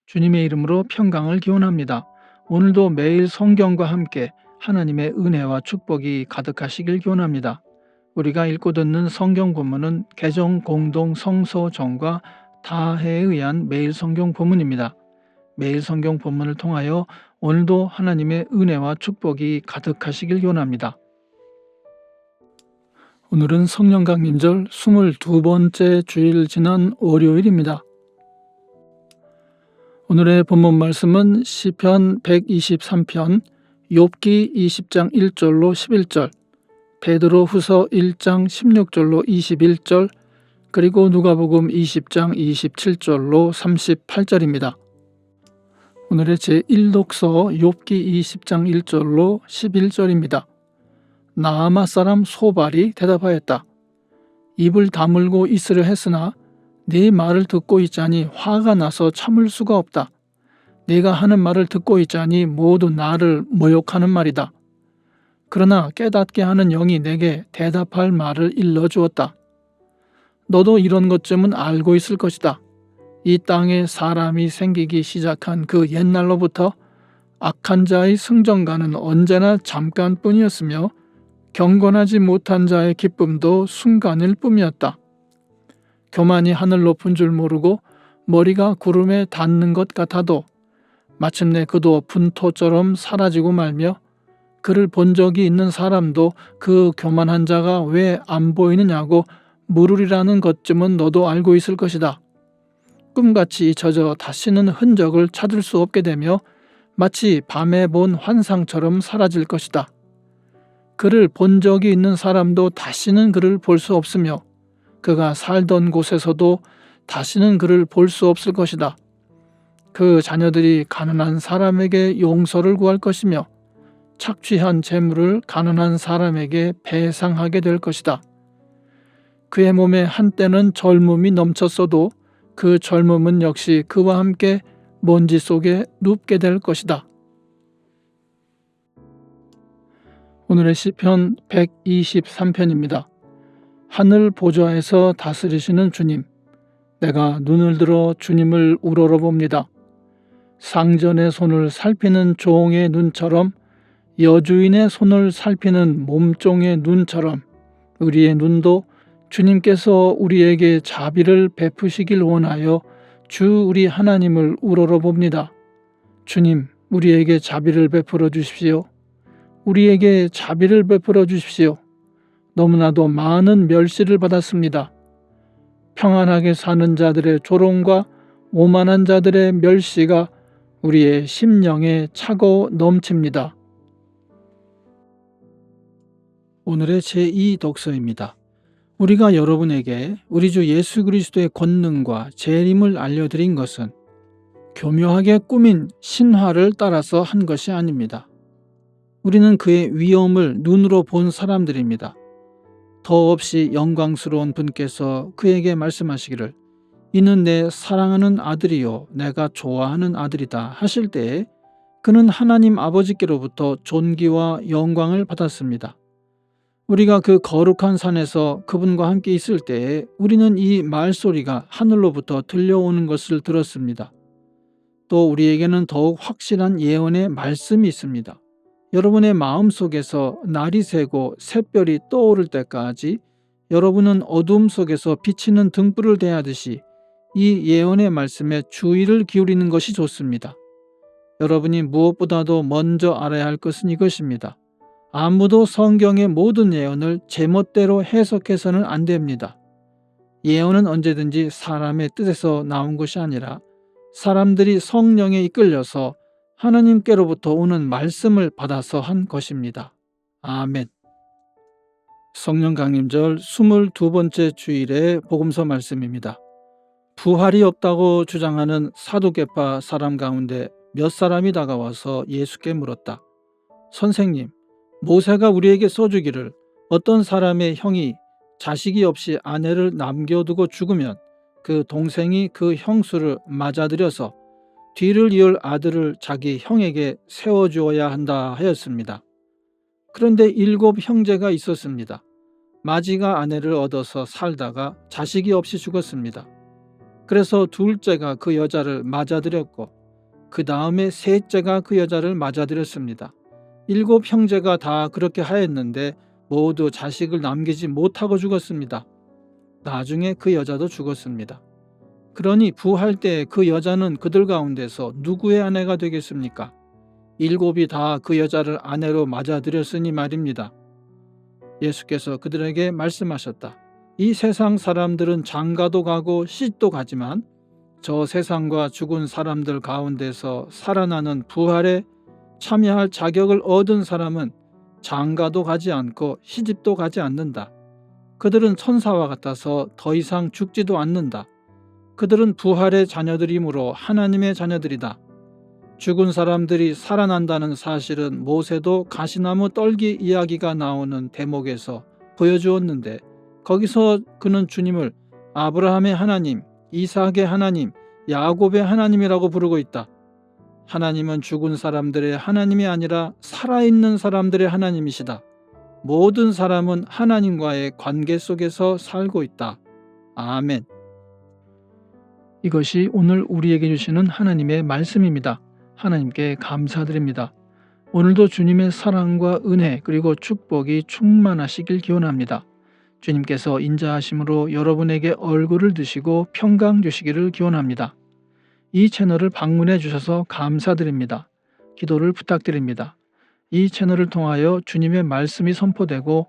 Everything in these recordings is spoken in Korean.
주님의 이름으로 평강을 기원합니다. 오늘도 매일 성경과 함께 하나님의 은혜와 축복이 가득하시길 기원합니다. 우리가 읽고 듣는 성경 본문은 개정 공동 성서정과 다해에 의한 매일 성경 본문입니다. 매일 성경 본문을 통하여 오늘도 하나님의 은혜와 축복이 가득하시길 기원합니다. 오늘은 성령 강림절 22번째 주일 지난 월요일입니다. 오늘의 본문 말씀은 시편 123편, 욥기 20장 1절로 11절, 베드로 후서 1장 16절로 21절, 그리고 누가복음 20장 27절로 38절입니다. 오늘의 제1독서 욥기 20장 1절로 11절입니다. 나아마 사람 소발이 대답하였다. 입을 다물고 있으려 했으나 네 말을 듣고 있자니 화가 나서 참을 수가 없다. 네가 하는 말을 듣고 있자니 모두 나를 모욕하는 말이다. 그러나 깨닫게 하는 영이 내게 대답할 말을 일러주었다. 너도 이런 것쯤은 알고 있을 것이다. 이 땅에 사람이 생기기 시작한 그 옛날로부터 악한 자의 승전가는 언제나 잠깐뿐이었으며 경건하지 못한 자의 기쁨도 순간일 뿐이었다. 교만이 하늘 높은 줄 모르고 머리가 구름에 닿는 것 같아도 마침내 그도 분토처럼 사라지고 말며 그를 본 적이 있는 사람도 그 교만한 자가 왜 안 보이느냐고 물으리라는 것쯤은 너도 알고 있을 것이다. 꿈같이 잊혀져 다시는 흔적을 찾을 수 없게 되며 마치 밤에 본 환상처럼 사라질 것이다. 그를 본 적이 있는 사람도 다시는 그를 볼 수 없으며 그가 살던 곳에서도 다시는 그를 볼 수 없을 것이다. 그 자녀들이 가난한 사람에게 용서를 구할 것이며 착취한 재물을 가난한 사람에게 배상하게 될 것이다. 그의 몸에 한때는 젊음이 넘쳤어도 그 젊음은 역시 그와 함께 먼지 속에 눕게 될 것이다. 오늘의 시편 123편입니다. 하늘 보좌에서 다스리시는 주님, 내가 눈을 들어 주님을 우러러봅니다. 상전의 손을 살피는 종의 눈처럼 여주인의 손을 살피는 몸종의 눈처럼 우리의 눈도 주님께서 우리에게 자비를 베푸시길 원하여 주 우리 하나님을 우러러봅니다. 주님, 우리에게 자비를 베풀어 주십시오. 우리에게 자비를 베풀어 주십시오. 너무나도 많은 멸시를 받았습니다. 평안하게 사는 자들의 조롱과 오만한 자들의 멸시가 우리의 심령에 차고 넘칩니다. 오늘의 제2독서입니다. 우리가 여러분에게 우리 주 예수 그리스도의 권능과 재림을 알려드린 것은 교묘하게 꾸민 신화를 따라서 한 것이 아닙니다. 우리는 그의 위엄을 눈으로 본 사람들입니다. 더없이 영광스러운 분께서 그에게 말씀하시기를 이는 내 사랑하는 아들이요 내가 좋아하는 아들이다 하실 때에 그는 하나님 아버지께로부터 존귀와 영광을 받았습니다. 우리가 그 거룩한 산에서 그분과 함께 있을 때에 우리는 이 말소리가 하늘로부터 들려오는 것을 들었습니다. 또 우리에게는 더욱 확실한 예언의 말씀이 있습니다. 여러분의 마음속에서 날이 새고 샛별이 떠오를 때까지 여러분은 어둠 속에서 비치는 등불을 대하듯이 이 예언의 말씀에 주의를 기울이는 것이 좋습니다. 여러분이 무엇보다도 먼저 알아야 할 것은 이것입니다. 아무도 성경의 모든 예언을 제멋대로 해석해서는 안 됩니다. 예언은 언제든지 사람의 뜻에서 나온 것이 아니라 사람들이 성령에 이끌려서 하나님께로부터 오는 말씀을 받아서 한 것입니다. 아멘. 성령 강림절 22번째 주일의 복음서 말씀입니다. 부활이 없다고 주장하는 사두개파 사람 가운데 몇 사람이 다가와서 예수께 물었다. 선생님, 모세가 우리에게 써주기를 어떤 사람의 형이 자식이 없이 아내를 남겨두고 죽으면 그 동생이 그 형수를 맞아들여서 뒤를 이을 아들을 자기 형에게 세워주어야 한다 하였습니다. 그런데 7 형제가 있었습니다. 마지가 아내를 얻어서 살다가 자식이 없이 죽었습니다. 그래서 둘째가 그 여자를 맞아들였고 그 다음에 셋째가 그 여자를 맞아들였습니다. 7 형제가 다 그렇게 하였는데 모두 자식을 남기지 못하고 죽었습니다. 나중에 그 여자도 죽었습니다. 그러니 부활 때 그 여자는 그들 가운데서 누구의 아내가 되겠습니까? 7이 다 그 여자를 아내로 맞아들였으니 말입니다. 예수께서 그들에게 말씀하셨다. 이 세상 사람들은 장가도 가고 시집도 가지만 저 세상과 죽은 사람들 가운데서 살아나는 부활에 참여할 자격을 얻은 사람은 장가도 가지 않고 시집도 가지 않는다. 그들은 천사와 같아서 더 이상 죽지도 않는다. 그들은 부활의 자녀들이므로 하나님의 자녀들이다. 죽은 사람들이 살아난다는 사실은 모세도 가시나무 떨기 이야기가 나오는 대목에서 보여주었는데 거기서 그는 주님을 아브라함의 하나님, 이삭의 하나님, 야곱의 하나님이라고 부르고 있다. 하나님은 죽은 사람들의 하나님이 아니라 살아있는 사람들의 하나님이시다. 모든 사람은 하나님과의 관계 속에서 살고 있다. 아멘. 이것이 오늘 우리에게 주시는 하나님의 말씀입니다. 하나님께 감사드립니다. 오늘도 주님의 사랑과 은혜 그리고 축복이 충만하시길 기원합니다. 주님께서 인자하심으로 여러분에게 얼굴을 드시고 평강 주시기를 기원합니다. 이 채널을 방문해 주셔서 감사드립니다. 기도를 부탁드립니다. 이 채널을 통하여 주님의 말씀이 선포되고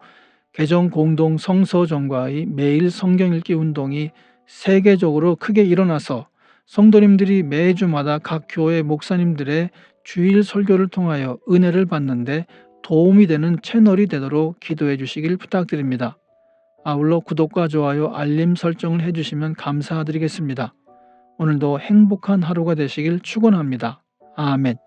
개정 공동 성서정과의 매일 성경 읽기 운동이 세계적으로 크게 일어나서 성도님들이 매주마다 각 교회 목사님들의 주일 설교를 통하여 은혜를 받는데 도움이 되는 채널이 되도록 기도해 주시길 부탁드립니다. 아울러 구독과 좋아요, 알림 설정을 해주시면 감사드리겠습니다. 오늘도 행복한 하루가 되시길 축원합니다. 아멘.